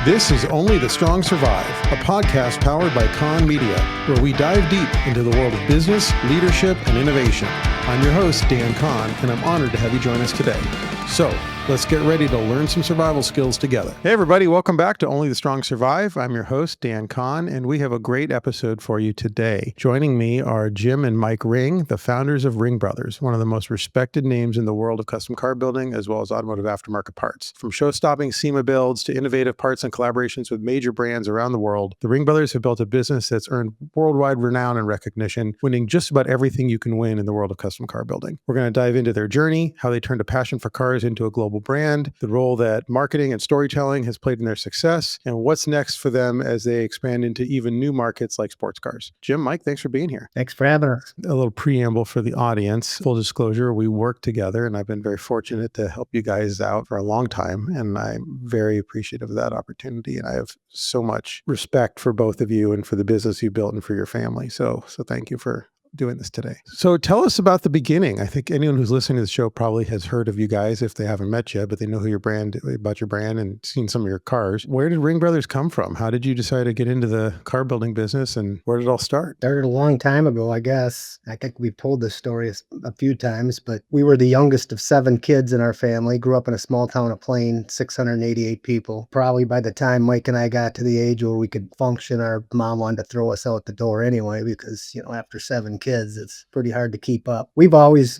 This is Only the Strong Survive, a podcast powered by Con Media, where we dive deep into the world of business, leadership, and innovation. I'm your host, Dan Con, and I'm honored to have you join us today. So, let's get ready to learn some survival skills together. Hey everybody, welcome back to Only the Strong Survive. I'm your host, Dan Con, and we have a great episode for you today. Joining me are Jim and Mike Ring, the founders of Ringbrothers, one of the most respected names in the world of custom car building, as well as automotive aftermarket parts. From show-stopping SEMA builds to innovative parts and collaborations with major brands around the world, the Ringbrothers have built a business that's earned worldwide renown and recognition, winning just about everything you can win in the world of custom car building. We're going to dive into their journey, how they turned a passion for cars into a global brand, the role that marketing and storytelling has played in their success, and what's next for them as they expand into even new markets like sports cars. Jim, Mike, thanks for being here. Thanks for having us. A little preamble for the audience. Full disclosure, we work together, and I've been very fortunate to help you guys out for a long time, and I'm very appreciative of that opportunity, and I have so much respect for both of you and for the business you built and for your family. So thank you for doing this today. So tell us about the beginning. I think anyone who's listening to the show probably has heard of you guys if they haven't met you, but they know about your brand and seen some of your cars. Where did Ringbrothers come from? How did you decide to get into the car building business, and where did it all start? Started a long time ago, I guess. I think we've told this story a few times, but we were the youngest of 7 kids in our family. Grew up in a small town of Plain, 688 people. Probably by the time Mike and I got to the age where we could function, our mom wanted to throw us out the door anyway, because, after 7 kids, it's pretty hard to keep up. We've always,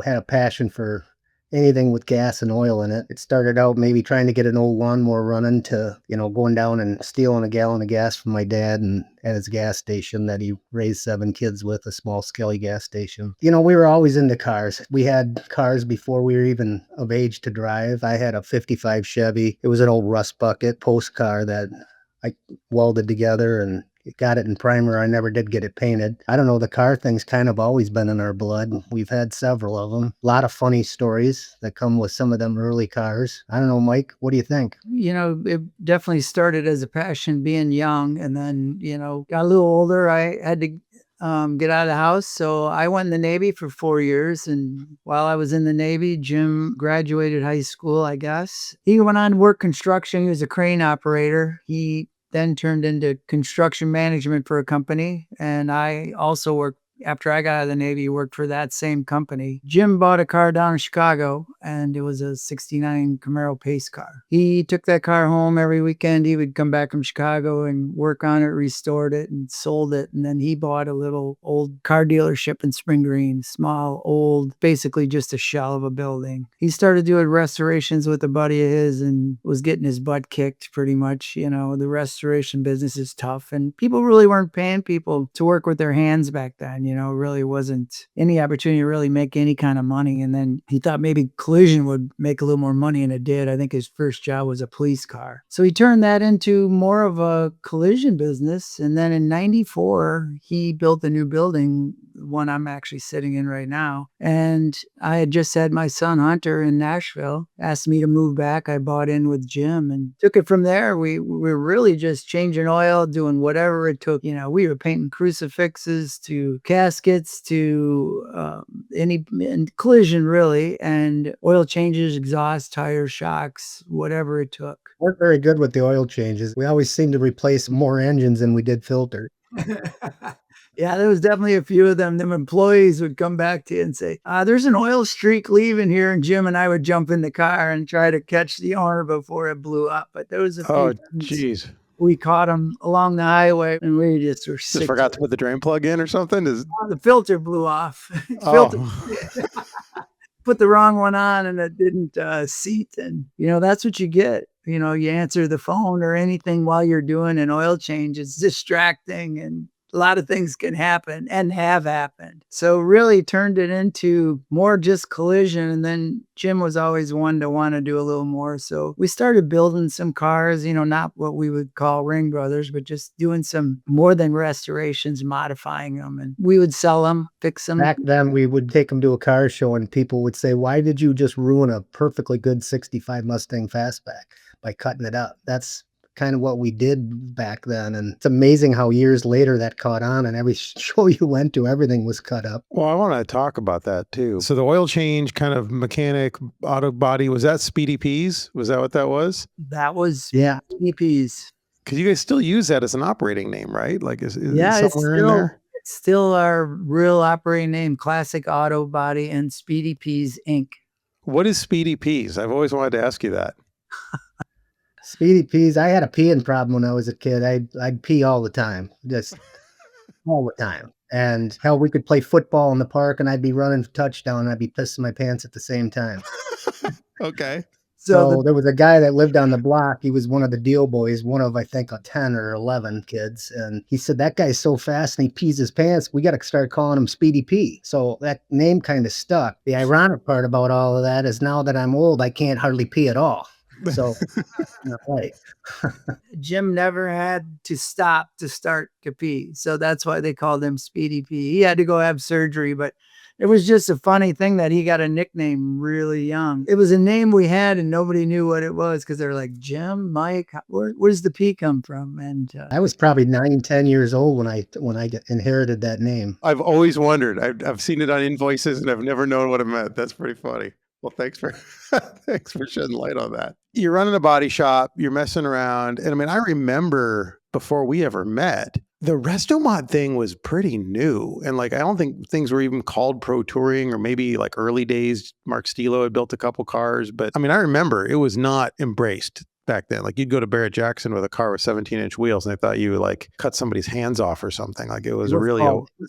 had a passion for anything with gas and oil in it. It started out maybe trying to get an old lawnmower running to, going down and stealing a gallon of gas from my dad and at his gas station that he raised 7 kids with, a small Skelly gas station. We were always into cars. We had cars before we were even of age to drive. I had a 55 Chevy. It was an old rust bucket post car that I welded together and got it in primer. I never did get it painted. I don't know, the car thing's kind of always been in our blood. We've had several of them. A lot of funny stories that come with some of them early cars. I don't know, Mike, what do you think? It definitely started as a passion being young, and then, got a little older. I had to get out of the house. So I went in the Navy for 4 years. And while I was in the Navy, Jim graduated high school, I guess. He went on to work construction. He was a crane operator. He then turned into construction management for a company. And I also worked, after I got out of the Navy, worked for that same company. Jim bought a car down in Chicago, and it was a 69 Camaro pace car. He took that car home every weekend. He would come back from Chicago and work on it, restored it, and sold it. And then he bought a little old car dealership in Spring Green, small, old, basically just a shell of a building. He started doing restorations with a buddy of his and was getting his butt kicked pretty much. The restoration business is tough, and people really weren't paying people to work with their hands back then. Really wasn't any opportunity to really make any kind of money. And then he thought maybe collision would make a little more money, and it did. I think his first job was a police car. So he turned that into more of a collision business. And then in 94, he built a new building, one I'm actually sitting in right now. And I had just had my son Hunter in Nashville, asked me to move back. I bought in with Jim and took it from there. We were really just changing oil, doing whatever it took. We were painting crucifixes to caskets to any collision really, and oil changes, exhaust, tires, shocks, whatever it took. We're very good with the oil changes. We always seem to replace more engines than we did filter. Yeah, there was definitely a few of them. Them employees would come back to you and say, there's an oil streak leaving here. And Jim and I would jump in the car and try to catch the owner before it blew up. But there was a few. Oh, geez. We caught him along the highway, and we just were sick. Just forgot to put the drain plug in or something? The filter blew off. Oh. Put the wrong one on, and it didn't seat. And, that's what you get. You answer the phone or anything while you're doing an oil change. It's distracting, and a lot of things can happen and have happened. So really turned it into more just collision. And then Jim was always one to want to do a little more. So we started building some cars, not what we would call Ringbrothers, but just doing some more than restorations, modifying them. And we would sell them, fix them. Back then, we would take them to a car show and people would say, why did you just ruin a perfectly good 65 Mustang Fastback by cutting it up? That's kind of what we did back then. And it's amazing how years later that caught on, and every show you went to, everything was cut up. Well, I want to talk about that too. So the oil change kind of mechanic auto body, was that Speedy Peas? Was that what that was? That was Yeah. EPs. Because you guys still use that as an operating name, right? Like is Yeah, it somewhere in there? it's still our real operating name, Classic Auto Body and Speedy Peas Inc. What is Speedy Peas? I've always wanted to ask you that. Speedy Peas. I had a peeing problem when I was a kid. I'd pee all the time, just all the time. And hell, we could play football in the park, and I'd be running for touchdown, and I'd be pissing my pants at the same time. Okay. So there was a guy that lived on the block. He was one of the deal boys, one of, I think, 10 or 11 kids. And he said, that guy's so fast and he pees his pants, we got to start calling him Speedy P. So that name kind of stuck. The ironic part about all of that is now that I'm old, I can't hardly pee at all. So, right. Jim never had to stop to start to pee. So that's why they called him Speedy P. He had to go have surgery, but it was just a funny thing that he got a nickname really young. It was a name we had and nobody knew what it was because they're like, Jim, Mike, where does the P come from? And I was probably 9, 10 years old when I inherited that name. I've always wondered. I've seen it on invoices and I've never known what it meant. That's pretty funny. Well, thanks for shedding light on that. You're running a body shop, you're messing around. And I mean, I remember before we ever met, the Restomod thing was pretty new. And like, I don't think things were even called Pro Touring, or maybe like early days, Mark Stilo had built a couple cars. But I mean, I remember it was not embraced back then. Like you'd go to Barrett Jackson with a car with 17-inch wheels and they thought you like cut somebody's hands off or something. Like it was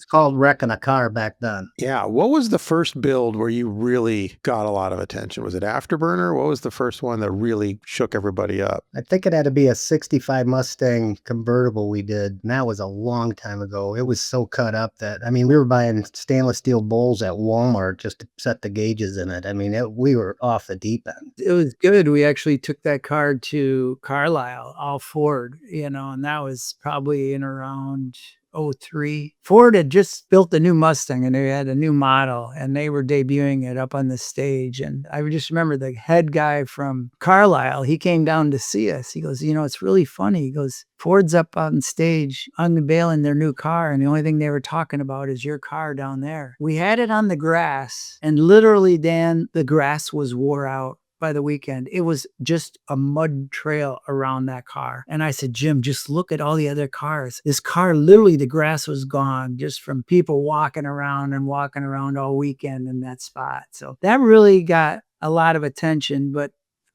called wrecking a car back then. Yeah. What was the first build where you really got a lot of attention? Was it Afterburner? What was the first one that really shook everybody up? I think it had to be a 65 Mustang convertible we did. And that was a long time ago. It was so cut up that, I mean, we were buying stainless steel bowls at Walmart just to set the gauges in it. I mean, we were off the deep end. It was good. We actually took that car to Carlisle, all Ford, and that was probably in around 03. Ford had just built a new Mustang and they had a new model and they were debuting it up on the stage. And I just remember the head guy from Carlisle, he came down to see us. He goes, it's really funny. He goes, Ford's up on stage unveiling their new car and the only thing they were talking about is your car down there. We had it on the grass and literally, Dan, the grass was wore out by the weekend. It was just a mud trail around that car. And I said, Jim, just look at all the other cars. This car, literally the grass was gone just from people walking around all weekend in that spot. So that really got a lot of attention, but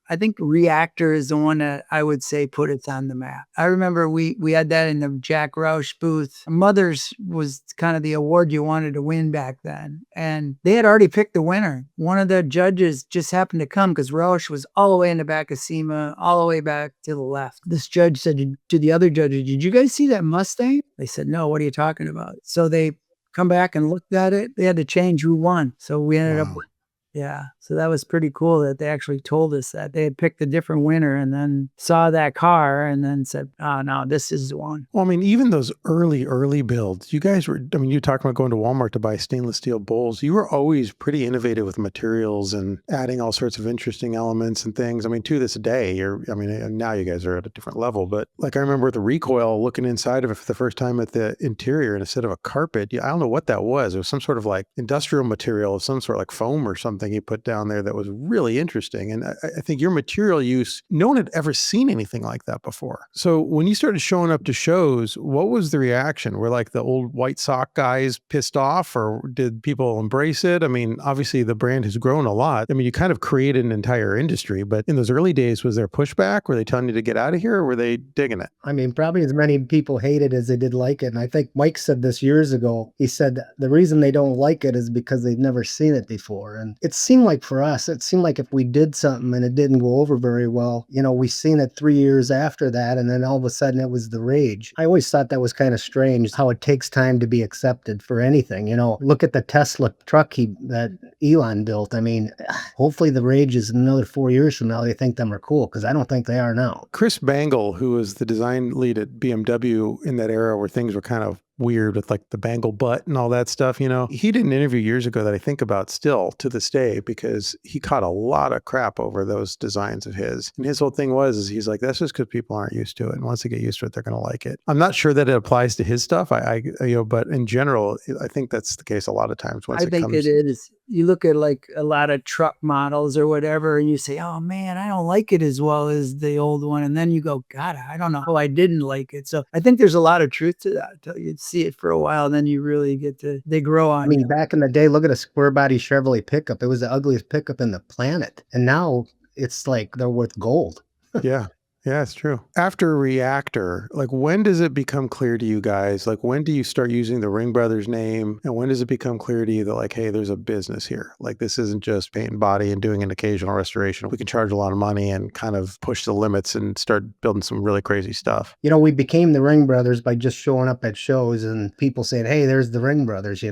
I think Reactor is the one that I would say put it on the map. I remember we had that in the Jack Roush booth. Mother's was kind of the award you wanted to win back then. And they had already picked the winner. One of the judges just happened to come because Roush was all the way in the back of SEMA, all the way back to the left. This judge said to the other judges, did you guys see that Mustang? They said, no, what are you talking about? So they come back and looked at it. They had to change who won. So we ended up with so that was pretty cool that they actually told us that they had picked a different winner and then saw that car and then said, oh, no, this is the one. Well, I mean, even those early builds, you guys were, I mean, you talking about going to Walmart to buy stainless steel bowls. You were always pretty innovative with materials and adding all sorts of interesting elements and things. I mean, to this day, now you guys are at a different level, but like I remember the recoil looking inside of it for the first time at the interior and instead of a carpet, I don't know what that was. It was some sort of like industrial material of some sort, like foam or something he put down there that was really interesting. And I think your material use, no one had ever seen anything like that before. So when you started showing up to shows, what was the reaction? Were like the old white sock guys pissed off or did people embrace it? I mean, obviously the brand has grown a lot. I mean, you kind of created an entire industry, but in those early days, was there pushback? Were they telling you to get out of here or were they digging it? I mean, probably as many people hate it as they did like it. And I think Mike said this years ago. He said the reason they don't like it is because they've never seen it before. And it seemed like for us, it seemed like if we did something and it didn't go over very well, we seen it 3 years after that. And then all of a sudden it was the rage. I always thought that was kind of strange how it takes time to be accepted for anything. Look at the Tesla truck that Elon built. I mean, hopefully the rage is another 4 years from now. They think them are cool because I don't think they are now. Chris Bangle, who was the design lead at BMW in that era where things were kind of weird with like the bangle butt and all that stuff. He did an interview years ago that I think about still to this day because he caught a lot of crap over those designs of his. And his whole thing is he's like, that's just because people aren't used to it. And once they get used to it, they're going to like it. I'm not sure that it applies to his stuff. But in general, I think that's the case a lot of times. I think it is. You look at like a lot of truck models or whatever, and you say, oh man, I don't like it as well as the old one. And then you go, God, I don't know how I didn't like it. So I think there's a lot of truth to that until you see it for a while. Then you really they grow on you. Back in the day, look at a square body Chevrolet pickup. It was the ugliest pickup in the planet. And now it's like they're worth gold. Yeah. Yeah, it's true. After Reactor, like when does it become clear to you guys? Like when do you start using the Ringbrothers name? And when does it become clear to you that like, hey, there's a business here? Like this isn't just paint and body and doing an occasional restoration. We can charge a lot of money and kind of push the limits and start building some really crazy stuff. We became the Ringbrothers by just showing up at shows and people saying, hey, there's the Ringbrothers,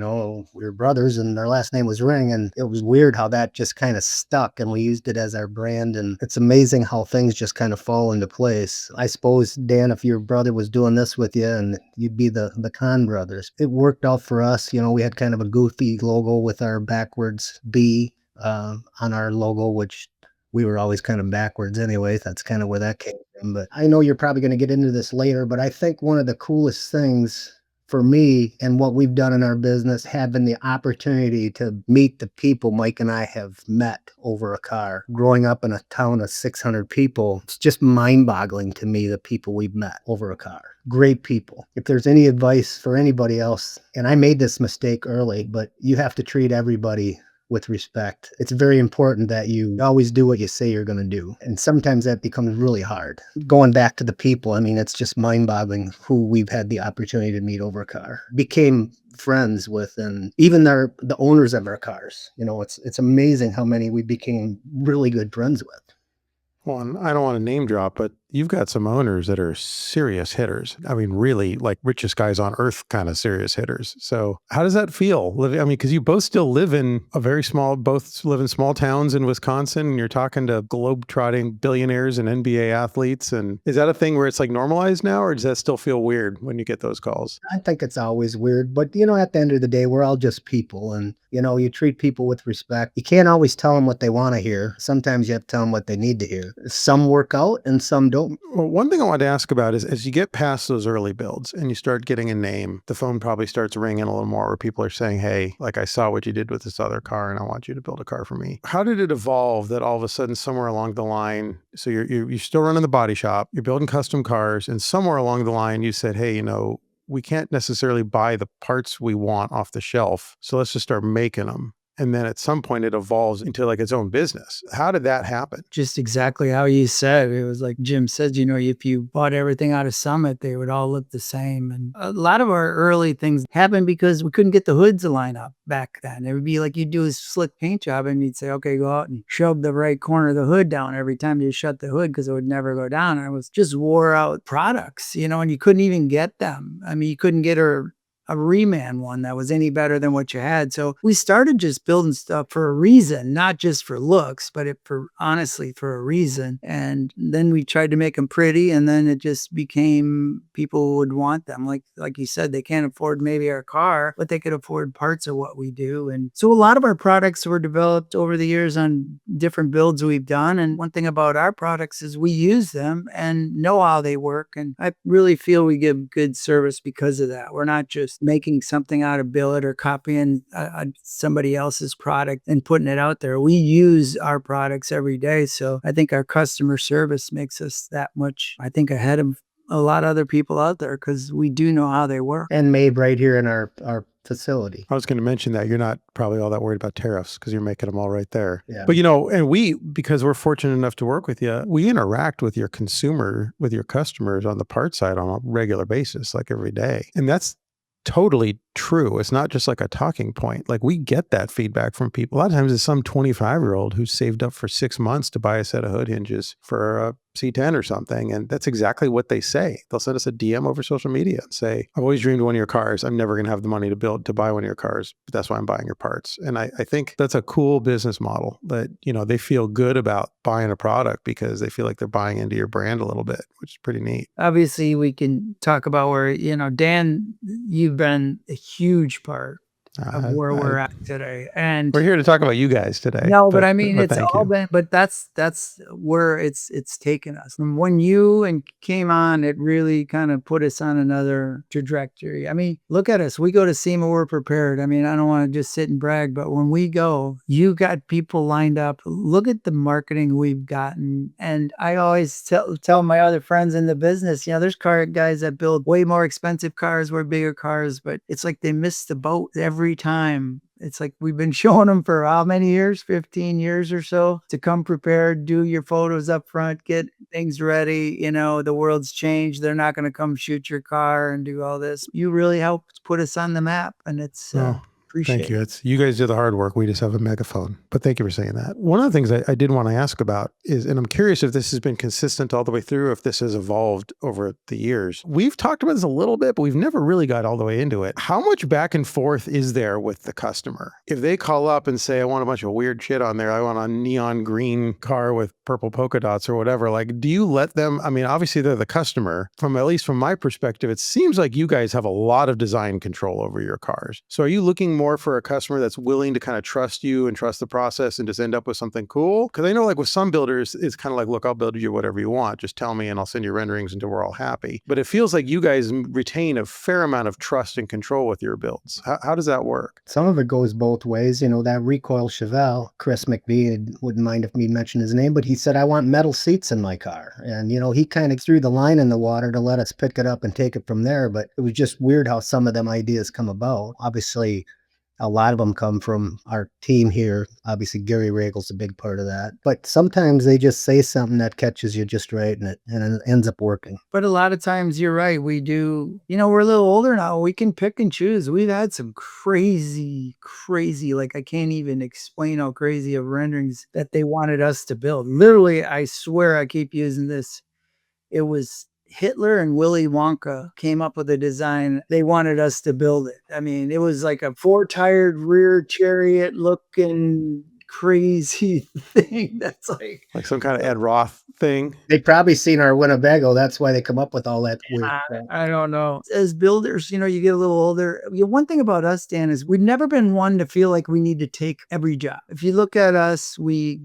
we're brothers and their last name was Ring. And it was weird how that just kind of stuck and we used it as our brand. And it's amazing how things just kind of fall into place. I suppose, Dan, if your brother was doing this with you and you'd be the Con brothers, it worked out for us. We had kind of a goofy logo with our backwards B on our logo, which we were always kind of backwards anyway. That's kind of where that came from. But I know you're probably going to get into this later, but I think one of the coolest things for me and what we've done in our business, having the opportunity to meet the people Mike and I have met over a car. Growing up in a town of 600 people, it's just mind-boggling to me, the people we've met over a car. Great people. If there's any advice for anybody else, and I made this mistake early, but you have to treat everybody with respect. It's very important that you always do what you say you're going to do. And sometimes that becomes really hard. Going back to the people, it's just mind-boggling who we've had the opportunity to meet over a car. Became friends with, and even the owners of our cars. It's amazing how many we became really good friends with. Well, and I don't want to name drop, but you've got some owners that are serious hitters. Really like richest guys on earth kind of serious hitters. So how does that feel? Because you both still live in both live in small towns in Wisconsin and you're talking to globe-trotting billionaires and NBA athletes. And is that a thing where it's like normalized now, or does that still feel weird when you get those calls? I think it's always weird, but at the end of the day, we're all just people and you treat people with respect. You can't always tell them what they want to hear. Sometimes you have to tell them what they need to hear. Some work out and some don't. Well, one thing I wanted to ask about is as you get past those early builds and you start getting a name, the phone probably starts ringing a little more where people are saying, hey, like I saw what you did with this other car and I want you to build a car for me. How did it evolve that all of a sudden somewhere along the line, so you're still running the body shop, you're building custom cars, and somewhere along the line you said, hey, we can't necessarily buy the parts we want off the shelf, so let's just start making them. And then at some point it evolves into like its own business. How did that happen? Just exactly how you said. It was like Jim said, if you bought everything out of Summit, they would all look the same. And a lot of our early things happened because we couldn't get the hoods to line up back then. It would be like you'd do a slick paint job and you'd say, okay, go out and shove the right corner of the hood down every time you shut the hood because it would never go down. And it was just wore out products, and you couldn't even get them. You couldn't get a reman one that was any better than what you had. So we started just building stuff for a reason, not just for looks, but honestly for a reason. And then we tried to make them pretty, and then it just became people would want them. Like you said, they can't afford maybe our car, but they could afford parts of what we do. And so a lot of our products were developed over the years on different builds we've done. And one thing about our products is we use them and know how they work. And I really feel we give good service because of that. We're not just making something out of billet or copying somebody else's product and putting it out there. We use our products every day. So I think our customer service makes us that much, ahead of a lot of other people out there because we do know how they work. And made right here in our facility. I was going to mention that you're not probably all that worried about tariffs because you're making them all right there. Yeah. But and because we're fortunate enough to work with you, we interact with your customers on the part side on a regular basis, like every day. And that's totally true. It's not just like a talking point. Like we get that feedback from people. A lot of times it's some 25-year-old who saved up for 6 months to buy a set of hood hinges for a C10 or something. And that's exactly what they say. They'll send us a DM over social media and say, I've always dreamed of one of your cars. I'm never going to have the money to buy one of your cars, but that's why I'm buying your parts. And I think that's a cool business model that, they feel good about buying a product because they feel like they're buying into your brand a little bit, which is pretty neat. Obviously, we can talk about where, Dan, you've been a huge part of where we're at today. And we're here to talk about you guys today. No, but I mean, it's all been, but that's where it's taken us. From when you came on, it really kind of put us on another trajectory. I mean, look at us. We go to SEMA, we're prepared. I mean, I don't want to just sit and brag, but when we go, you got people lined up. Look at the marketing we've gotten. And I always tell my other friends in the business, there's car guys that build way more expensive cars, way bigger cars, but it's like they miss the boat every time. It's like we've been showing them for how many years? 15 years or so to come prepared, do your photos up front, get things ready. The world's changed. They're not going to come shoot your car and do all this. You really helped put us on the map, and it's Thank you. You guys do the hard work. We just have a megaphone. But thank you for saying that. One of the things I did want to ask about is, and I'm curious if this has been consistent all the way through, if this has evolved over the years. We've talked about this a little bit, but we've never really got all the way into it. How much back and forth is there with the customer? If they call up and say, I want a bunch of weird shit on there, I want a neon green car with purple polka dots or whatever, like, do you let them, I mean, obviously they're the customer. At least from my perspective, it seems like you guys have a lot of design control over your cars. So are you looking more for a customer that's willing to kind of trust you and trust the process and just end up with something cool? Because I know like with some builders, it's kind of like, look, I'll build you whatever you want. Just tell me and I'll send you renderings until we're all happy. But it feels like you guys retain a fair amount of trust and control with your builds. How does that work? Some of it goes both ways. That recoil Chevelle, Chris McVie, wouldn't mind if me mention his name, but he said, I want metal seats in my car. And, he kind of threw the line in the water to let us pick it up and take it from there. But it was just weird how some of them ideas come about. Obviously, a lot of them come from our team here. Obviously, Gary Regal's a big part of that. But sometimes they just say something that catches you just right, and it ends up working. But a lot of times, you're right. We do, we're a little older now. We can pick and choose. We've had some crazy, like I can't even explain how crazy of renderings that they wanted us to build. Literally, I swear I keep using this. It was Hitler and Willy Wonka came up with a design. They wanted us to build it. I mean, it was like a 4-tired rear chariot looking crazy thing. That's like some kind of Ed Roth thing. They'd probably seen our Winnebago. That's why they come up with all that weird stuff. I don't know. As builders, you get a little older. One thing about us, Dan, is we've never been one to feel like we need to take every job. If you look at us, we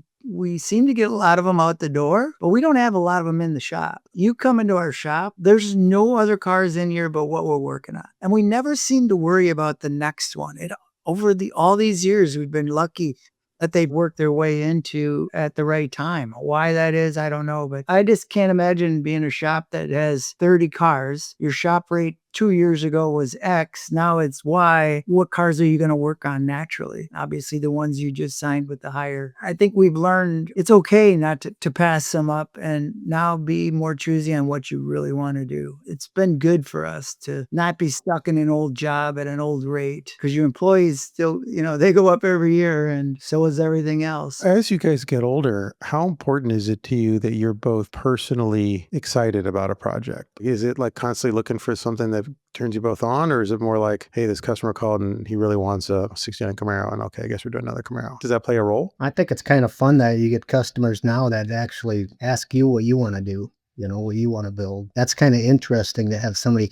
seem to get a lot of them out the door, but we don't have a lot of them in the shop. You come into our shop, there's no other cars in here but what we're working on. And we never seem to worry about the next one. Over all these years, we've been lucky that they've worked their way into at the right time. Why that is, I don't know, but I just can't imagine being a shop that has 30 cars. Your shop rate 2 years ago was X. Now it's Y. What cars are you going to work on naturally? Obviously, the ones you just signed with the higher. I think we've learned it's okay not to pass some up and now be more choosy on what you really want to do. It's been good for us to not be stuck in an old job at an old rate because your employees still, they go up every year and so is everything else. As you guys get older, how important is it to you that you're both personally excited about a project? Is it like constantly looking for something that turns you both on, or is it more like, hey, this customer called and he really wants a 69 Camaro, and okay, I guess we're doing another Camaro? Does that play a role? I think it's kind of fun that you get customers now that actually ask you what you want to do, what you want to build. That's kind of interesting to have somebody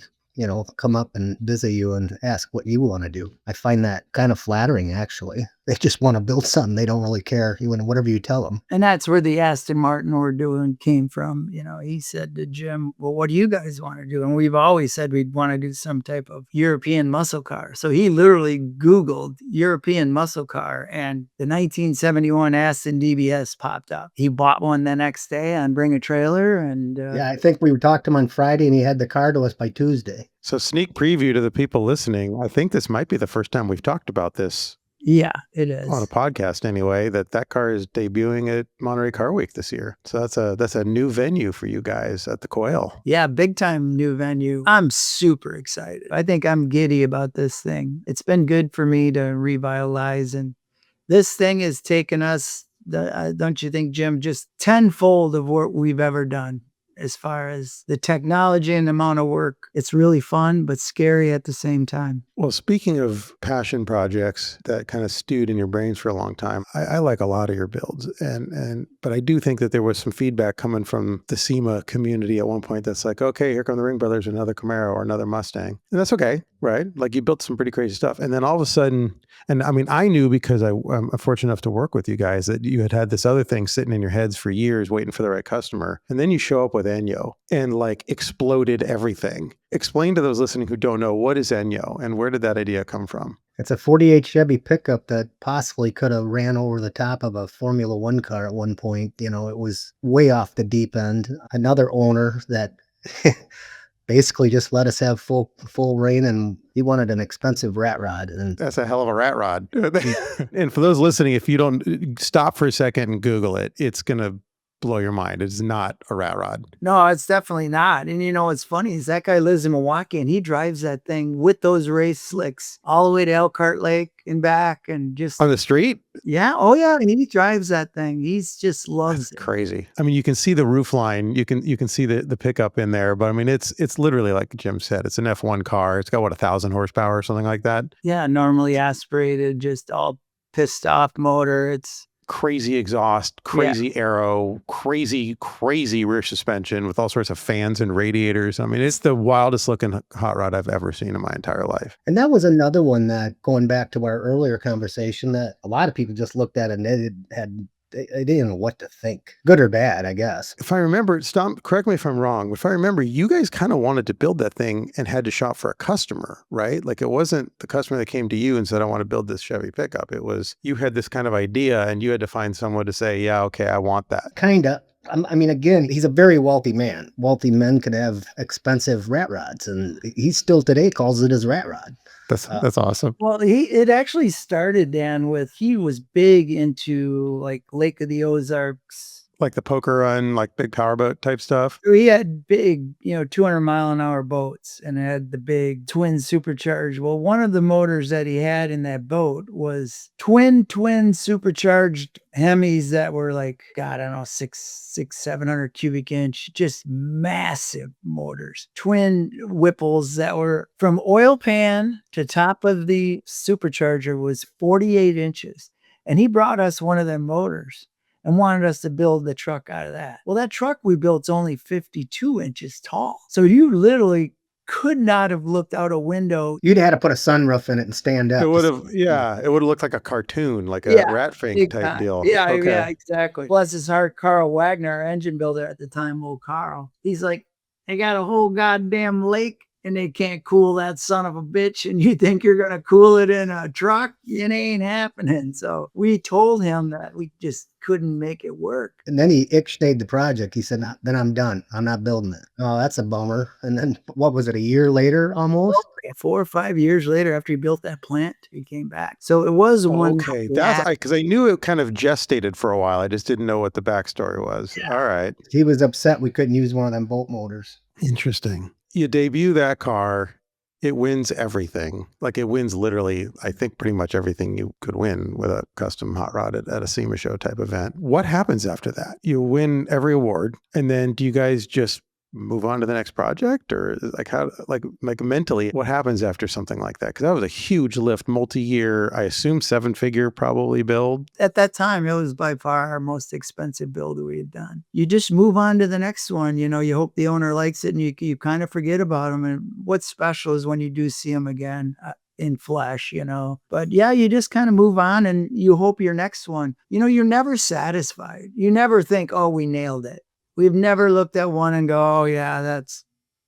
come up and visit you and ask what you want to do. I find that kind of flattering, actually. They just want to build something. They don't really care, even whatever you tell them. And that's where the Aston Martin we're doing came from. He said to Jim, well, what do you guys want to do? And we've always said we'd want to do some type of European muscle car. So he literally Googled European muscle car and the 1971 Aston DBS popped up. He bought one the next day on Bring a Trailer. And yeah, I think we talked to him on Friday and he had the car to us by Tuesday. So sneak preview to the people listening. I think this might be the first time we've talked about this Yeah, it is. On a podcast anyway, that car is debuting at Monterey Car Week this year. So that's a new venue for you guys at the Quail. Yeah, big time new venue. I'm super excited. I think I'm giddy about this thing. It's been good for me to revitalize, and this thing has taken us, don't you think, Jim, just tenfold of what we've ever done as far as the technology and the amount of work. It's really fun, but scary at the same time. Well, speaking of passion projects that kind of stewed in your brains for a long time, I like a lot of your builds, but I do think that there was some feedback coming from the SEMA community at one point that's like, okay, here come the Ringbrothers, another Camaro or another Mustang, and that's okay, right? Like you built some pretty crazy stuff, and then all of a sudden, and I mean, I knew because I'm fortunate enough to work with you guys that you had this other thing sitting in your heads for years, waiting for the right customer, and then you show up with Enyo and like exploded everything. Explain to those listening who don't know, what is Enyo and where did that idea come from? It's a 48 Chevy pickup that possibly could have ran over the top of a Formula One car at one point. You know, it was way off the deep end. Another owner that basically just let us have full reign, and he wanted an expensive rat rod. And that's a hell of a rat rod. And for those listening, if you don't stop for a second and Google it, it's going to blow your mind. It's not a rat rod. No, it's definitely not. And you know, what's funny is that guy lives in Milwaukee and he drives that thing with those race slicks all the way to Elkhart Lake and back, and just on the street. Yeah. Oh yeah. And he drives that thing. He's just loves it. Crazy. I mean, you can see the roof line. You can see the pickup in there, but I mean, it's literally like Jim said, it's an F1 car. It's got what, 1,000 horsepower or something like that. Yeah. Normally aspirated, just all pissed off motor. It's crazy exhaust, crazy aero, crazy rear suspension with all sorts of fans and radiators. I mean, it's the wildest looking hot rod I've ever seen in my entire life. And that was another one that, going back to our earlier conversation, that a lot of people just looked at it and they didn't know what to think, good or bad, I guess. If I remember, correct me if I'm wrong, but if I remember, you guys kind of wanted to build that thing and had to shop for a customer, right? Like it wasn't the customer that came to you and said, I want to build this Chevy pickup. It was, you had this kind of idea and you had to find someone to say, yeah, okay, I want that. Kind of. I mean, again, he's a very wealthy man. Wealthy men can have expensive rat rods, and he still today calls it his rat rod. That's awesome. Well, it actually started, Dan, with, he was big into like Lake of the Ozarks. Like the poker run, like big powerboat type stuff. He had big, 200-mile-an-hour boats, and it had the big twin supercharged. Well, one of the motors that he had in that boat was twin supercharged Hemis that were like, God, I don't know, 700 cubic inch, just massive motors. Twin Whipples that were from oil pan to top of the supercharger was 48 inches. And he brought us one of them motors and wanted us to build the truck out of that. Well, that truck we built's only 52 inches tall. So you literally could not have looked out a window. You'd had to put a sunroof in it and stand up. It would have, it would have looked like a cartoon, like a rat fink type deal. Yeah, exactly. Bless his heart, Carl Wagner, our engine builder at the time, old Carl. He's like, they got a whole goddamn lake and they can't cool that son of a bitch, and you think you're going to cool it in a truck? It ain't happening. So we told him that we just couldn't make it work. And then he ixnayed the project. He said, then I'm done. I'm not building it. Oh, that's a bummer. And then what was it, a year later almost? 4 or 5 years later, after he built that plant, he came back. So it was one. Okay, that's because I knew it kind of gestated for a while. I just didn't know what the backstory was. Yeah. All right. He was upset we couldn't use one of them bolt motors. Interesting. You debut that car, it wins everything. Like it wins literally, I think, pretty much everything you could win with a custom hot rod at a SEMA show type event. What happens after that? You win every award, and then do you guys just move on to the next project, or like how, like mentally, what happens after something like that? Because that was a huge lift, multi-year, I assume 7-figure probably build. At that time, it was by far our most expensive build we had done. You just move on to the next one. You hope the owner likes it, and you kind of forget about them. And what's special is when you do see them again in flesh, But yeah, you just kind of move on and you hope your next one, you're never satisfied. You never think, oh, we nailed it. We've never looked at one and go, oh yeah,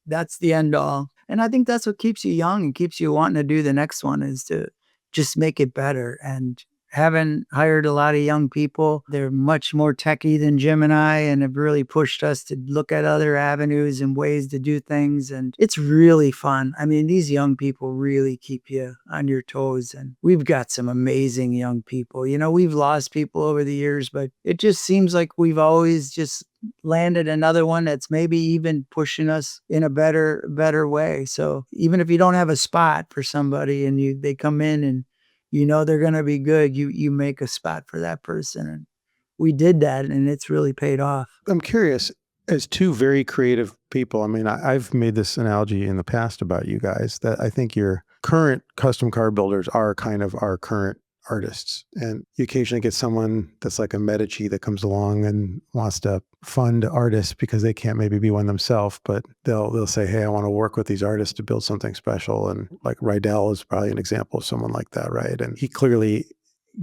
that's the end all. And I think that's what keeps you young and keeps you wanting to do the next one, is to just make it better. And haven't hired a lot of young people. They're much more techie than Jim and I, and have really pushed us to look at other avenues and ways to do things. And it's really fun. I mean, these young people really keep you on your toes. And we've got some amazing young people. We've lost people over the years, but it just seems like we've always just landed another one that's maybe even pushing us in a better way. So even if you don't have a spot for somebody and they come in and they're going to be good, you make a spot for that person. And we did that, and it's really paid off. I'm curious, as two very creative people, I mean, I've made this analogy in the past about you guys, that I think your current custom car builders are kind of our current artists. And you occasionally get someone that's like a Medici that comes along and wants to fund artists because they can't maybe be one themselves, but they'll say, hey, I want to work with these artists to build something special. And like Rydell is probably an example of someone like that, right? And he clearly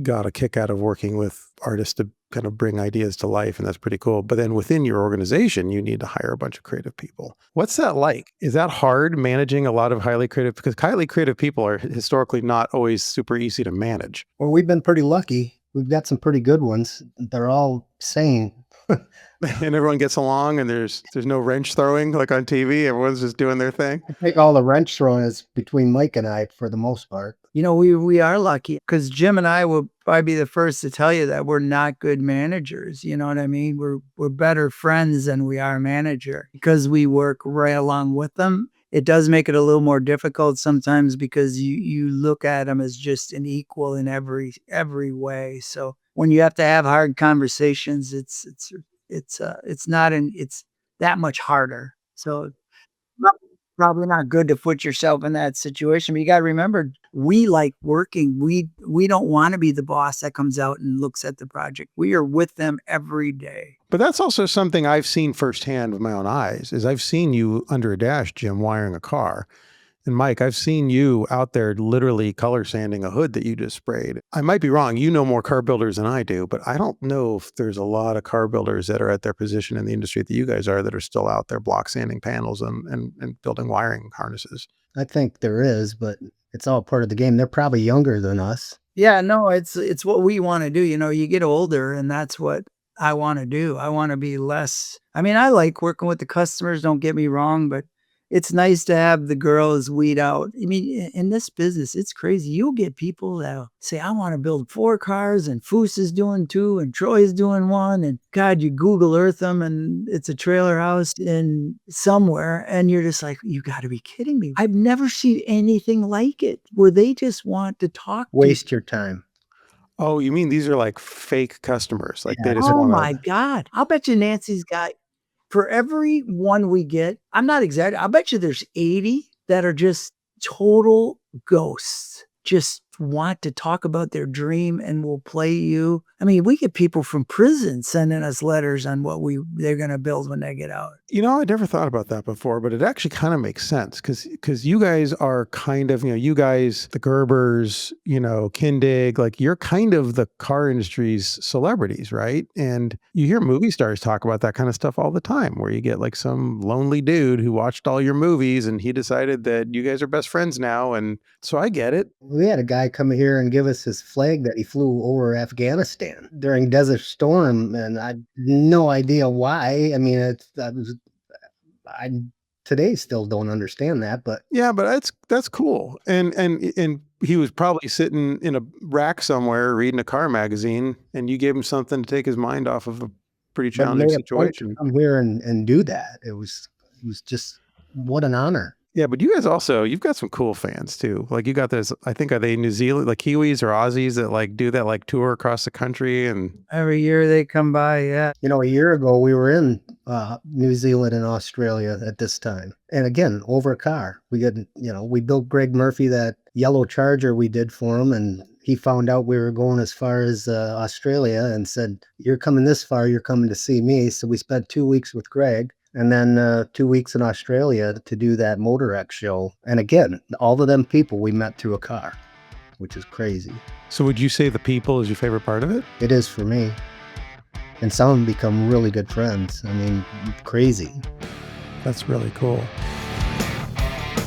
got a kick out of working with artists to kind of bring ideas to life, and that's pretty cool. But then within your organization, you need to hire a bunch of creative people. What's that like? Is that hard, managing a lot of highly creative? Because highly creative people are historically not always super easy to manage. Well, we've been pretty lucky. We've got some pretty good ones. They're all sane. And everyone gets along, and there's no wrench throwing like on TV. Everyone's just doing their thing. I think all the wrench throwing is between Mike and I for the most part. We are lucky because Jim and I will probably be the first to tell you that we're not good managers. You know what I mean? We're better friends than we are manager because we work right along with them. It does make it a little more difficult sometimes because you look at them as just an equal in every way. So when you have to have hard conversations, it's that much harder. So probably not good to put yourself in that situation. But you got to remember, we like working. We don't want to be the boss that comes out and looks at the project. We are with them every day. But that's also something I've seen firsthand with my own eyes, is I've seen you under a dash, Jim, wiring a car. And Mike, I've seen you out there literally color sanding a hood that you just sprayed. I might be wrong. You know more car builders than I do, but I don't know if there's a lot of car builders that are at their position in the industry that you guys are that are still out there block sanding panels and building wiring harnesses. I think there is, but it's all part of the game. They're probably younger than us. Yeah, no, it's what we want to do. You get older, and that's what I want to do. I want to be less. I mean, I like working with the customers, don't get me wrong, but it's nice to have the girls weed out. I mean, in this business, it's crazy. You'll get people that say, I want to build 4 cars, and Foos is doing 2, and Troy is doing 1. And God, you Google Earth them, and it's a trailer house in somewhere. And you're just like, you got to be kidding me. I've never seen anything like it where they just want to talk. Waste your time. Oh, you mean these are like fake customers? Like they just Oh want my God. I'll bet you Nancy's got, for every one we get, I'm not exaggerating, I'll bet you there's 80 that are just total ghosts, just want to talk about their dream and will play you. I mean, we get people from prison sending us letters on what they're going to build when they get out. I never thought about that before, but it actually kind of makes sense because you guys are kind of, you guys, the Gerbers, Kindig, like you're kind of the car industry's celebrities, right? And you hear movie stars talk about that kind of stuff all the time, where you get like some lonely dude who watched all your movies and he decided that you guys are best friends now. And so I get it. We had a guy come here and give us his flag that he flew over Afghanistan during Desert Storm, and I had no idea why. I mean, I today still don't understand that, but yeah, but that's cool. And he was probably sitting in a rack somewhere reading a car magazine, and you gave him something to take his mind off of a pretty challenging situation. Come here and do that. It was just, what an honor. Yeah, but you guys also, you've got some cool fans too. Like you got this, I think, are they New Zealand, like Kiwis or Aussies that like do that like tour across the country? And every year they come by, yeah. A year ago we were in New Zealand and Australia at this time. And again, over a car. We built Greg Murphy that yellow Charger we did for him, and he found out we were going as far as Australia and said, you're coming this far, you're coming to see me. So we spent 2 weeks with Greg. And then 2 weeks in Australia to do that Motor X show. And again, all of them people we met through a car, which is crazy. So would you say the people is your favorite part of it? It is for me. And some of them become really good friends. I mean, crazy. That's really cool.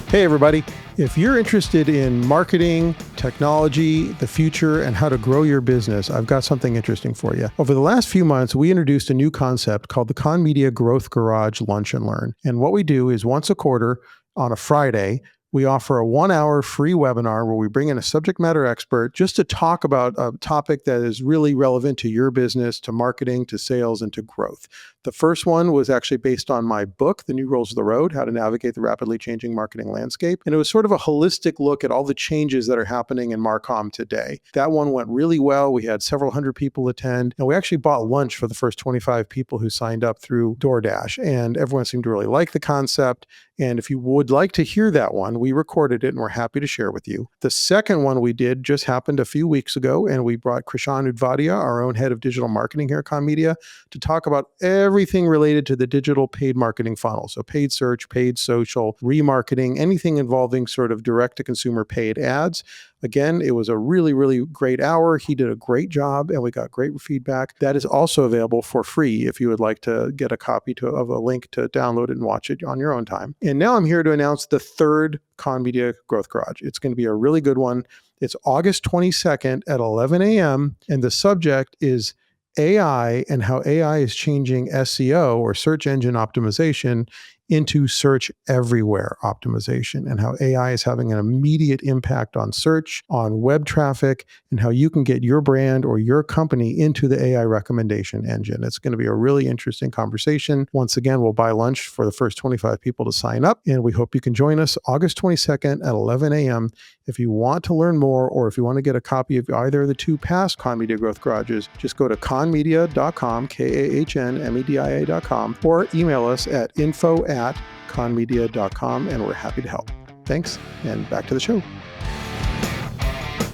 Hey, everybody. If you're interested in marketing, technology, the future, and how to grow your business, I've got something interesting for you. Over the last few months, we introduced a new concept called the Con Media Growth Garage Lunch and Learn. And what we do is once a quarter on a Friday, we offer a 1-hour free webinar where we bring in a subject matter expert just to talk about a topic that is really relevant to your business, to marketing, to sales, and to growth. The first one was actually based on my book, The New Rules of the Road, How to Navigate the Rapidly Changing Marketing Landscape. And it was sort of a holistic look at all the changes that are happening in Marcom today. That one went really well. We had several hundred people attend, and we actually bought lunch for the first 25 people who signed up through DoorDash. And everyone seemed to really like the concept. And if you would like to hear that one, we recorded it and we're happy to share with you. The second one we did just happened a few weeks ago, and we brought Krishan Udvadia, our own head of digital marketing here at Con Media, to talk about everything related to the digital paid marketing funnel. So paid search, paid social, remarketing, anything involving sort of direct to consumer paid ads. Again, it was a really, really great hour. He did a great job and we got great feedback. That is also available for free if you would like to get a copy of a link to download it and watch it on your own time. And now I'm here to announce the third Con Media Growth Garage. It's going to be a really good one. It's August 22nd at 11 a.m. and the subject is AI and how AI is changing SEO or search engine optimization into search everywhere optimization, and how AI is having an immediate impact on search, on web traffic, and how you can get your brand or your company into the AI recommendation engine. It's going to be a really interesting conversation. Once again, we'll buy lunch for the first 25 people to sign up, and we hope you can join us August 22nd at 11 a.m. If you want to learn more, or if you want to get a copy of either of the two past Con Media Growth Garages, just go to conmedia.com, KAHNmedia.com, or email us at info@conmedia.com, and we're happy to help. Thanks, and back to the show.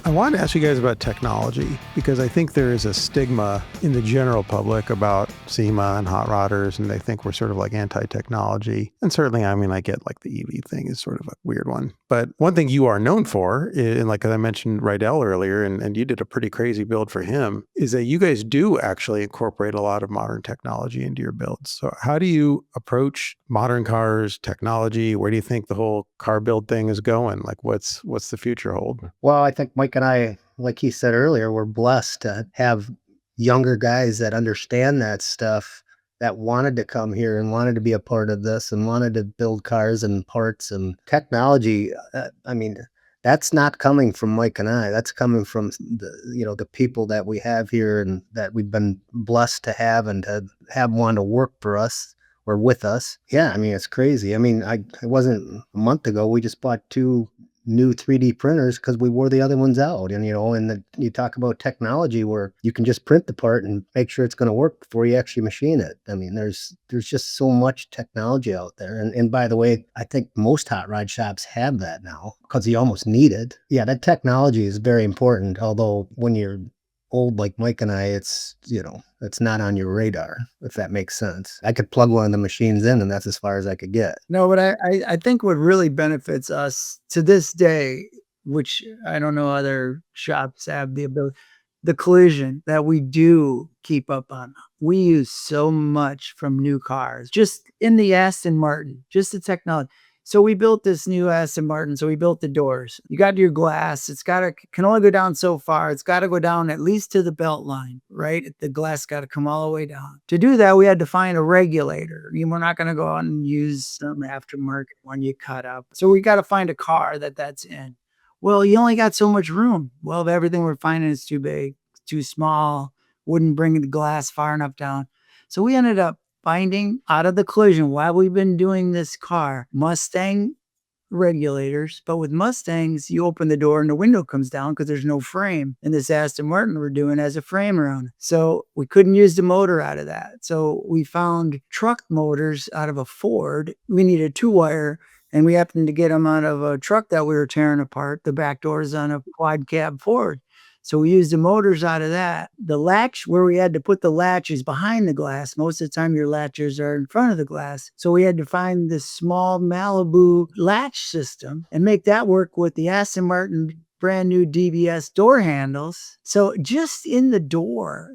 I wanted to ask you guys about technology because I think there is a stigma in the general public about SEMA and hot rodders, and they think we're sort of like anti-technology. And certainly, I mean, I get like the EV thing is sort of a weird one. But one thing you are known for, and like I mentioned Rydell earlier, and you did a pretty crazy build for him, is that you guys do actually incorporate a lot of modern technology into your builds. So how do you approach modern cars, technology? Where do you think the whole car build thing is going? Like what's the future hold? Well, I think Mike and I, like he said earlier, we're blessed to have younger guys that understand that stuff, that wanted to come here and wanted to be a part of this and wanted to build cars and parts and technology. I mean, that's not coming from Mike and I. That's coming from the people that we have here and that we've been blessed to have and to have want to work for us or with us. Yeah, I mean, it's crazy. I mean, it wasn't a month ago. We just bought 2 new 3D printers because we wore the other ones out. And, you talk about technology where you can just print the part and make sure it's going to work before you actually machine it. I mean, there's just so much technology out there. And by the way, I think most hot rod shops have that now because you almost need it. Yeah, that technology is very important. Although when you're old like Mike and I, it's not on your radar, if that makes sense. I could plug one of the machines in and that's as far as I could get. No, but I think what really benefits us to this day, which I don't know other shops have the ability, the collision that we do keep up on. We use so much from new cars, just in the Aston Martin, just the technology. So we built this new Aston Martin. So we built the doors. You got your glass. Can only go down so far. It's got to go down at least to the belt line, right? The glass got to come all the way down. To do that, we had to find a regulator. We're not going to go out and use some aftermarket one you cut up. So we got to find a car that's in. Well, you only got so much room. Well, everything we're finding is too big, too small, wouldn't bring the glass far enough down. So we ended up finding out of the collision while we've been doing this car, Mustang regulators. But with Mustangs, you open the door and the window comes down because there's no frame. And this Aston Martin we're doing has a frame around it. So we couldn't use the motor out of that. So we found truck motors out of a Ford. We needed 2-wire. And we happened to get them out of a truck that we were tearing apart. The back doors on a quad cab Ford. So we used the motors out of that. The latch, where we had to put the latches behind the glass. Most of the time your latches are in front of the glass. So we had to find this small Malibu latch system and make that work with the Aston Martin brand new DBS door handles. So just in the door,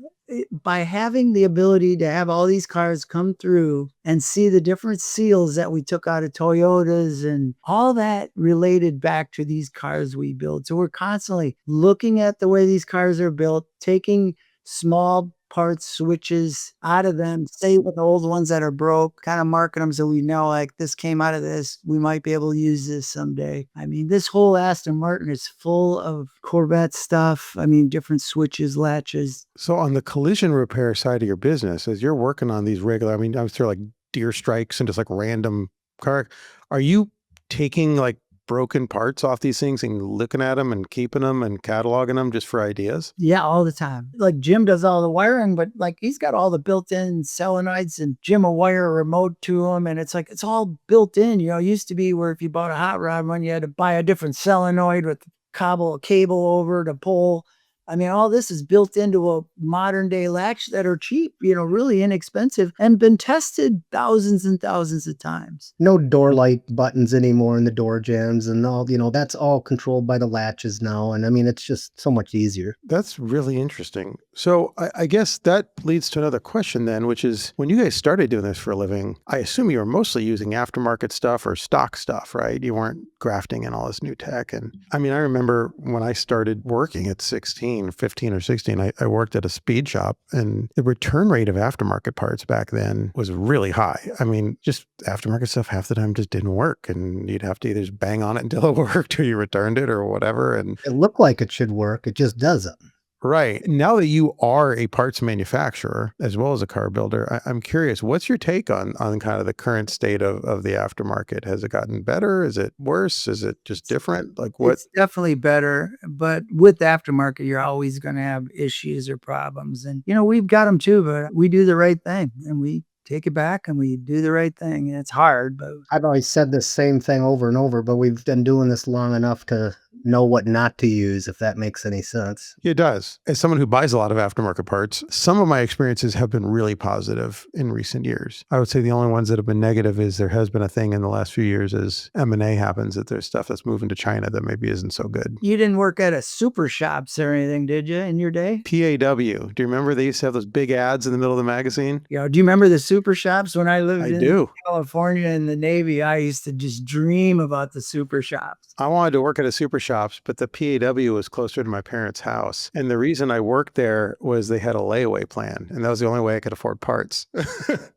by having the ability to have all these cars come through and see the different seals that we took out of Toyotas and all that related back to these cars we build. So we're constantly looking at the way these cars are built, taking small parts, switches out of them, stay with the old ones that are broke, kind of marking them so we know like this came out of this. We might be able to use this someday. I mean, this whole Aston Martin is full of Corvette stuff. I mean, different switches, latches. So on the collision repair side of your business, as you're working on these regular, I mean, I'm sure like deer strikes and just like random car, are you taking like broken parts off these things and looking at them and keeping them and cataloging them just for ideas? Yeah, all the time. Like Jim does all the wiring, but like he's got all the built-in solenoids and Jim will wire a remote to them. And it's like, it's all built in. You know, it used to be where if you bought a hot rod one, you had to buy a different solenoid with a cable over to pull. I mean, all this is built into a modern day latch that are cheap, you know, really inexpensive and been tested thousands and thousands of times. No door light buttons anymore in the door jambs and all, that's all controlled by the latches now. And I mean, it's just so much easier. That's really interesting. So I guess that leads to another question then, which is when you guys started doing this for a living, I assume you were mostly using aftermarket stuff or stock stuff, right? You weren't grafting in all this new tech. And I mean, I remember when I started working at 15 or 16, I worked at a speed shop and the return rate of aftermarket parts back then was really high. I mean, just aftermarket stuff half the time just didn't work and you'd have to either just bang on it until it worked or you returned it or whatever. And it looked like it should work. It just doesn't. Right. Now that you are a parts manufacturer as well as a car builder, I'm curious, what's your take on kind of the current state of the aftermarket? Has it gotten better? Is it worse? Is it just different? Like what? It's definitely better, but with the aftermarket, you're always going to have issues or problems. And, you know, we've got them too, but we do the right thing and we take it back and we do the right thing. And it's hard, but I've always said the same thing over and over, but we've been doing this long enough to know what not to use, if that makes any sense. It does. As someone who buys a lot of aftermarket parts, some of my experiences have been really positive in recent years. I would say the only ones that have been negative is there has been a thing in the last few years as M&A happens that there's stuff that's moving to China that maybe isn't so good. You didn't work at a super shops or anything, did you, in your day? PAW. Do you remember they used to have those big ads in the middle of the magazine? Yeah. Do you remember the super shops when I lived in do. California in the Navy? I used to just dream about the super shops. I wanted to work at a super shops, but the PAW was closer to my parents' house. And the reason I worked there was they had a layaway plan. And that was the only way I could afford parts.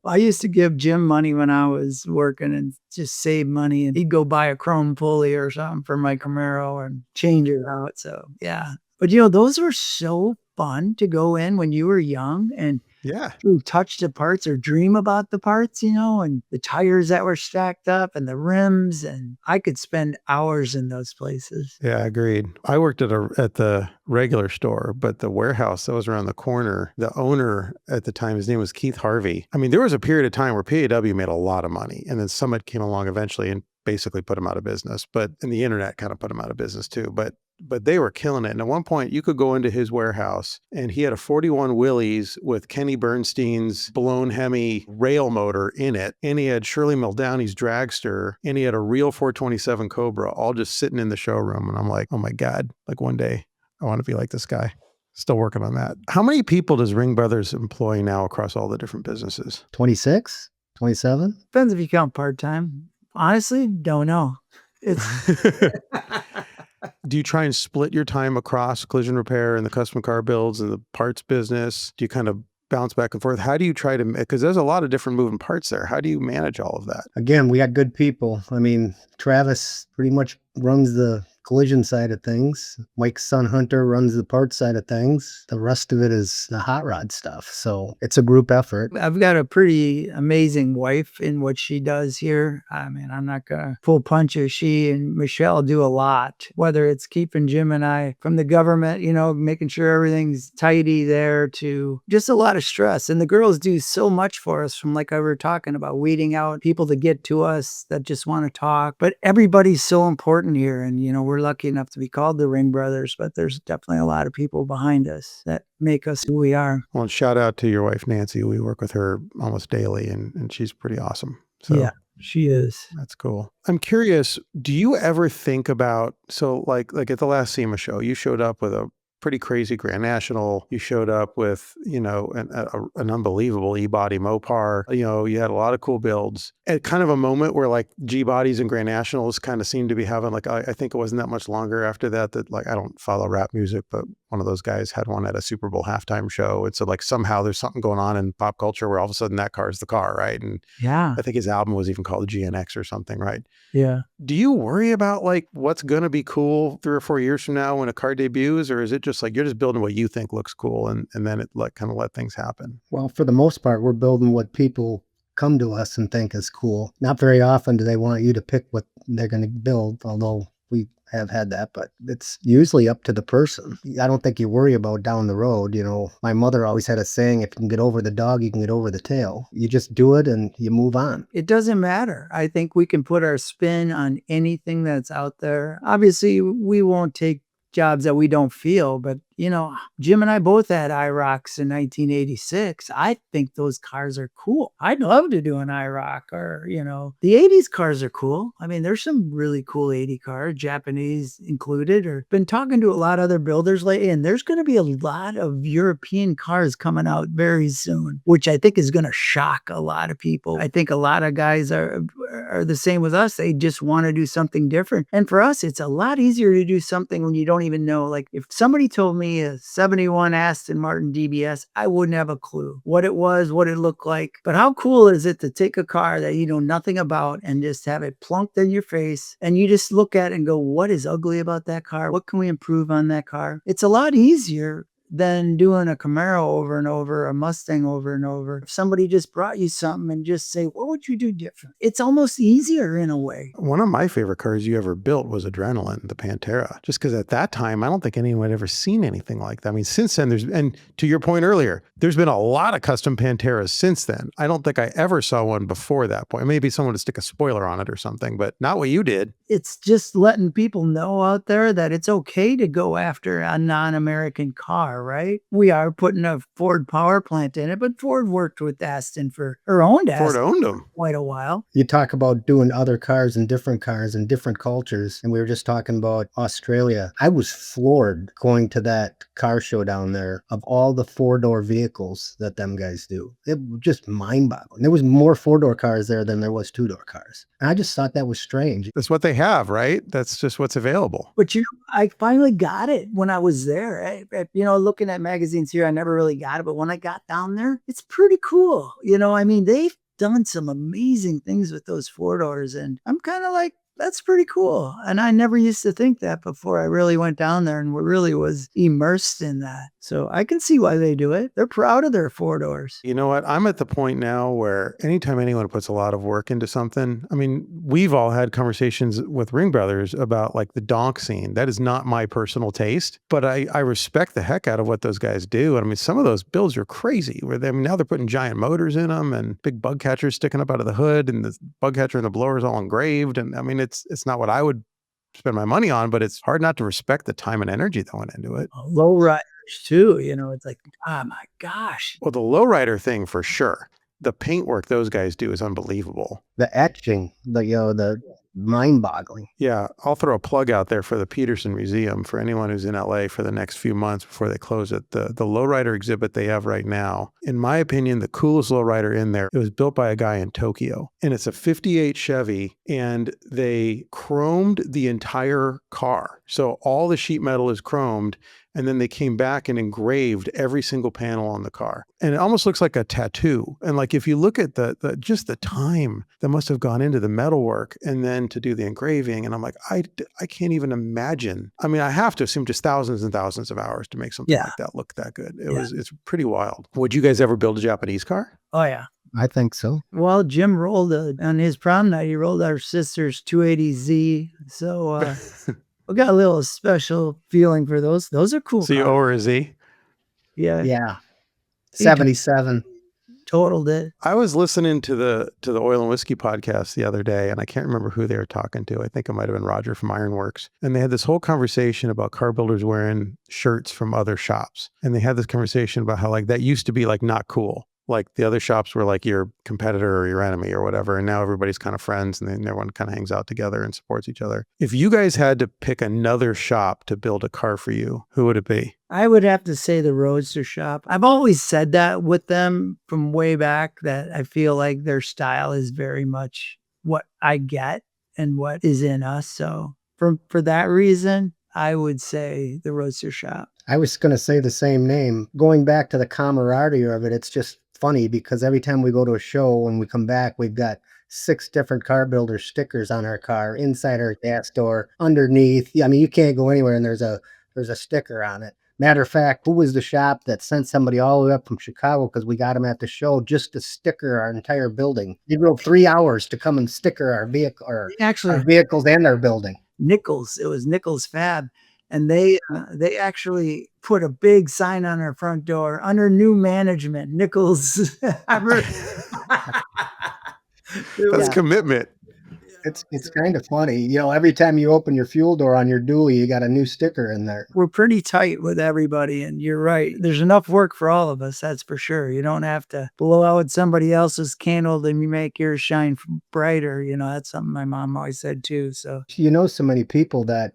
I used to give Jim money when I was working and just save money. And he'd go buy a chrome pulley or something for my Camaro and change it out. So, yeah. But, you know, those were so fun to go in when you were young and touch the parts or dream about the parts, you know, and the tires that were stacked up and the rims. And I could spend hours in those places. Yeah, agreed. I worked at the regular store, but the warehouse that was around the corner, the owner at the time, his name was Keith Harvey. I mean, there was a period of time where PAW made a lot of money and then Summit came along eventually and basically put them out of business, and the internet kind of put them out of business too. But they were killing it. And at one point you could go into his warehouse and he had a 41 Willys with Kenny Bernstein's blown Hemi rail motor in it. And he had Shirley Muldowney's dragster and he had a real 427 Cobra all just sitting in the showroom. And I'm like, oh my God, like one day I want to be like this guy. Still working on that. How many people does Ringbrothers employ now across all the different businesses? 26, 27? Depends if you count part-time. Honestly, don't know. Do you try and split your time across collision repair and the custom car builds and the parts business? Do you kind of bounce back and forth? How do you try to, because there's a lot of different moving parts there. How do you manage all of that? Again, we got good people. I mean, Travis pretty much runs the collision side of things. Mike's son Hunter runs the parts side of things. The rest of it is the hot rod stuff. So it's a group effort. I've got a pretty amazing wife in what she does here. I mean, I'm not going to pull punches. She and Michelle do a lot, whether it's keeping Jim and I from the government, you know, making sure everything's tidy there to just a lot of stress. And the girls do so much for us from like I were talking about weeding out people to get to us that just want to talk. But everybody's so important here. And, you know, we're lucky enough to be called the Ringbrothers, but there's definitely a lot of people behind us that make us who we are. Well, and shout out to your wife, Nancy. We work with her almost daily and she's pretty awesome. So yeah, she is. That's cool. I'm curious, do you ever think about, so like at the last SEMA show, you showed up with a pretty crazy Grand National. You showed up with, an unbelievable E-body Mopar. You had a lot of cool builds. At kind of a moment where like G-bodies and Grand Nationals kind of seemed to be having like, I think it wasn't that much longer after that like, I don't follow rap music, but one of those guys had one at a Super Bowl halftime show. And so like somehow there's something going on in pop culture where all of a sudden that car is the car, right? And Yeah. I think his album was even called GNX or something, right? Yeah. Do you worry about like what's going to be cool 3 or 4 years from now when a car debuts, or is it just like you're just building what you think looks cool and then it kind of let things happen? Well, for the most part, we're building what people come to us and think is cool. Not very often do they want you to pick what they're going to build, although we have had that, but it's usually up to the person. I don't think you worry about down the road. My mother always had a saying, if you can get over the dog, you can get over the tail. You just do it and you move on. It doesn't matter. I think we can put our spin on anything that's out there. Obviously, we won't take jobs that we don't feel, but Jim and I both had IROCs in 1986. I think those cars are cool. I'd love to do an IROC, or the 80s cars are cool. I mean, there's some really cool 80 cars, Japanese included, or been talking to a lot of other builders lately, and there's going to be a lot of European cars coming out very soon, which I think is going to shock a lot of people. I think a lot of guys are the same with us. They just want to do something different. And for us, it's a lot easier to do something when you don't even know. Like if somebody told me a 71 Aston Martin DBS, I wouldn't have a clue what it was, what it looked like. But how cool is it to take a car that you know nothing about and just have it plunked in your face, and you just look at it and go, what is ugly about that car? What can we improve on that car? It's a lot easier than doing a Camaro over and over, a Mustang over and over. If somebody just brought you something and just say, what would you do different? It's almost easier in a way. One of my favorite cars you ever built was Adrenaline, the Pantera. Just because at that time, I don't think anyone had ever seen anything like that. I mean, since then, and to your point earlier, there's been a lot of custom Panteras since then. I don't think I ever saw one before that point. Maybe someone to stick a spoiler on it or something, but not what you did. It's just letting people know out there that it's okay to go after a non-American car, right? We are putting a Ford power plant in it, but Ford worked with Aston or owned Aston Ford owned them for quite a while. You talk about doing other cars and different cultures, and we were just talking about Australia. I was floored going to that car show down there of all the 4-door vehicles that them guys do. It was just mind-boggling. There was more 4-door cars there than there was 2-door cars. And I just thought that was strange. That's what they have, right? That's just what's available. But I finally got it when I was there. Looking at magazines here, I never really got it. But when I got down there, it's pretty cool. They've done some amazing things with those 4-doors. And I'm kind of like, that's pretty cool. And I never used to think that before I really went down there and really was immersed in that. So I can see why they do it. They're proud of their 4-doors. You know what? I'm at the point now where anytime anyone puts a lot of work into something, I mean, we've all had conversations with Ringbrothers about like the donk scene. That is not my personal taste, but I respect the heck out of what those guys do. And I mean, some of those builds are crazy now they're putting giant motors in them and big bug catchers sticking up out of the hood, and the bug catcher and the blower is all engraved. And I mean, it's not what I would spend my money on, but it's hard not to respect the time and energy that went into it. Low riders too, it's like, oh my gosh. Well, the lowrider thing for sure. The paint work those guys do is unbelievable. The etching, the mind-boggling. Yeah, I'll throw a plug out there for the Peterson Museum for anyone who's in LA for the next few months before they close it. The lowrider exhibit they have right now, in my opinion, the coolest lowrider in there, it was built by a guy in Tokyo. And it's a 58 Chevy, and they chromed the entire car. So all the sheet metal is chromed, and then they came back and engraved every single panel on the car. And it almost looks like a tattoo. And like, if you look at just the time that must have gone into the metalwork and then to do the engraving, and I'm like, I can't even imagine. I mean, I have to assume just thousands and thousands of hours to make something like that look that good. It's pretty wild. Would you guys ever build a Japanese car? Oh yeah. I think so. Well, Jim rolled on his prom night, he rolled our sister's 280Z. So, we got a little special feeling for those. Those are cool. So you owe her a Z? Yeah. Yeah. 77. Totaled it. I was listening to the Oil and Whiskey podcast the other day, and I can't remember who they were talking to. I think it might have been Roger from Ironworks. And they had this whole conversation about car builders wearing shirts from other shops. And they had this conversation about how like that used to be like not cool. like the other shops were like your competitor or your enemy or whatever. And now everybody's kind of friends and then everyone kind of hangs out together and supports each other. If you guys had to pick another shop to build a car for you, who would it be? I would have to say the Roadster shop. I've always said that with them from way back, that I feel like their style is very much what I get and what is in us. So for that reason, I would say the Roadster shop. I was going to say the same name. Going back to the camaraderie of it, it's just funny because every time we go to a show and we come back, we've got 6 different car builder stickers on our car, inside our gas door, underneath. I mean, you can't go anywhere and there's a sticker on it. Matter of fact, who was the shop that sent somebody all the way up from Chicago because we got them at the show just to sticker our entire building? They drove 3 hours to come and sticker our vehicle, or Actually, our vehicles and our building. Nichols, it was Nichols Fab. And they actually put a big sign on our front door under new management, Nichols. That's commitment. It's kind of funny. You know, every time you open your fuel door on your dually, you got a new sticker in there. We're pretty tight with everybody. And you're right. There's enough work for all of us. That's for sure. You don't have to blow out somebody else's candle to make yours shine brighter. You know, that's something my mom always said too. So, you know, so many people that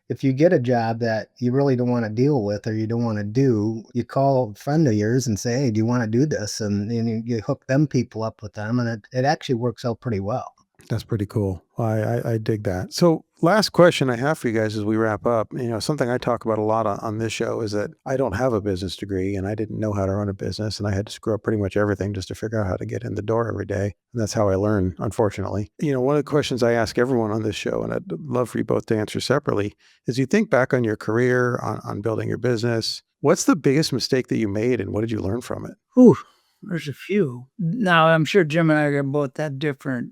if you get a job that you really don't want to deal with or you don't want to do, you call a friend of yours and say, hey, do you want to do this? And you hook them people up with them. And it actually works out pretty well. That's pretty cool. I dig that. So last question I have for you guys as we wrap up, you know, something I talk about a lot on this show is that I don't have a business degree and I didn't know how to run a business and I had to screw up pretty much everything just to figure out how to get in the door every day. And that's how I learn, unfortunately. You know, one of the questions I ask everyone on this show, and I'd love for you both to answer separately, is you think back on your career, on building your business, what's the biggest mistake that you made and what did you learn from it? Ooh, there's a few. Now, I'm sure Jim and I are both that different.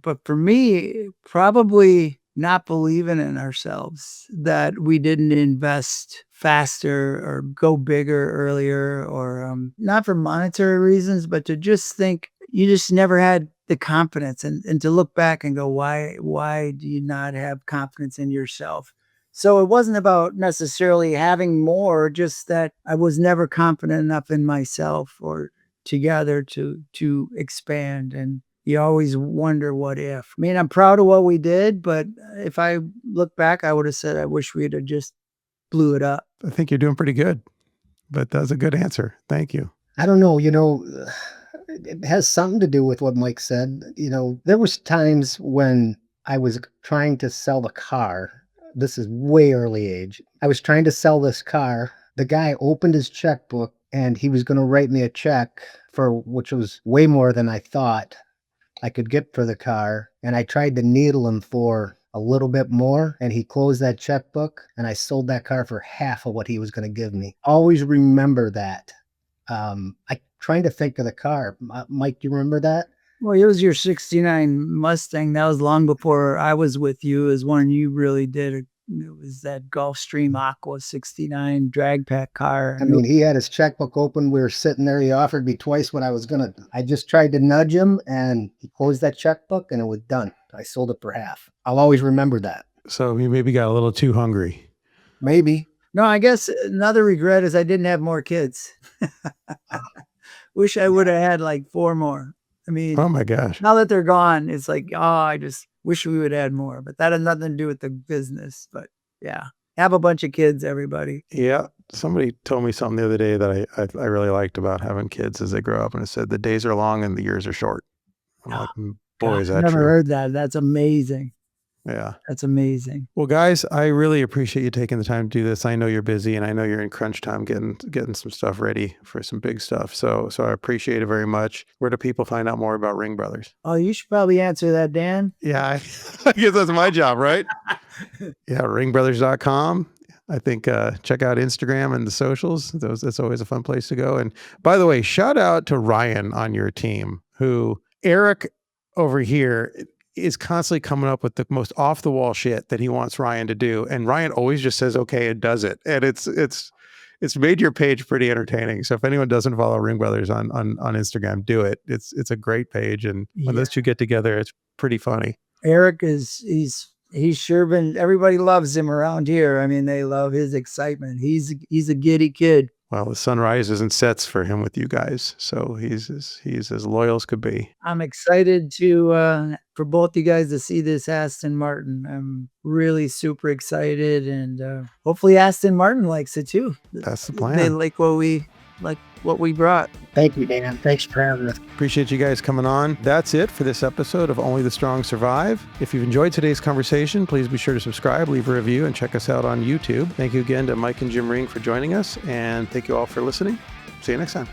But for me, probably not believing in ourselves, that we didn't invest faster or go bigger earlier, or not for monetary reasons, but to just think you just never had the confidence and to look back and go, why do you not have confidence in yourself? So it wasn't about necessarily having more, just that I was never confident enough in myself or together to expand. And you always wonder what if. I mean, I'm proud of what we did, but if I look back, I would have said, I wish we'd have just blew it up. I think you're doing pretty good, but that's a good answer. Thank you. I don't know, you know, it has something to do with what Mike said. You know, there was times when I was trying to sell the car. This is way early age. I was trying to sell this car. The guy opened his checkbook and he was going to write me a check for, which was way more than I thought I could get for the car. And I tried to needle him for a little bit more and he closed that checkbook and I sold that car for half of what he was going to give me. Always remember that. I'm trying to think of the car. Mike, do you remember that? Well, it was your 69 Mustang. That was long before I was with you. Is one you really did. It was that Gulfstream Aqua 69 drag pack car. I mean, he had his checkbook open. We were sitting there. He offered me twice what I was going to. I just tried to nudge him and he closed that checkbook and it was done. I sold it for half. I'll always remember that. So you maybe got a little too hungry. Maybe. No, I guess another regret is I didn't have more kids. Wish I would have had like 4 more. I mean, oh my gosh. Now that they're gone, it's like, oh, I just wish we would add more, but that had nothing to do with the business. But yeah, have a bunch of kids, everybody. Yeah. Somebody told me something the other day that I really liked about having kids as they grow up. And it said, the days are long and the years are short. I'm like, boy, is that I've never true. heard that. That's amazing. Yeah. That's amazing. Well, guys, I really appreciate you taking the time to do this. I know you're busy and I know you're in crunch time getting some stuff ready for some big stuff. So I appreciate it very much. Where do people find out more about Ringbrothers? Oh, you should probably answer that, Dan. Yeah, I guess that's my job, right? Yeah, ringbrothers.com. I think check out Instagram and the socials. That's always a fun place to go. And by the way, shout out to Ryan on your team, who Eric over here is constantly coming up with the most off the wall shit that he wants Ryan to do. And Ryan always just says, okay, and does it. And it's made your page pretty entertaining. So if anyone doesn't follow Ringbrothers on Instagram, do it. It's a great page. And when those two get together, it's pretty funny. Eric he's sure been, everybody loves him around here. I mean, they love his excitement. He's a giddy kid. Well, the sun rises and sets for him with you guys. So he's as loyal as could be. I'm excited to for both you guys to see this Aston Martin. I'm really super excited, and hopefully Aston Martin likes it too. That's the plan. They like what we brought. Thank you, Dan. Thanks for having us. Appreciate you guys coming on. That's it for this episode of Only the Strong Survive. If you've enjoyed today's conversation, please be sure to subscribe, leave a review, and check us out on YouTube. Thank you again to Mike and Jim Ring for joining us, and thank you all for listening. See you next time.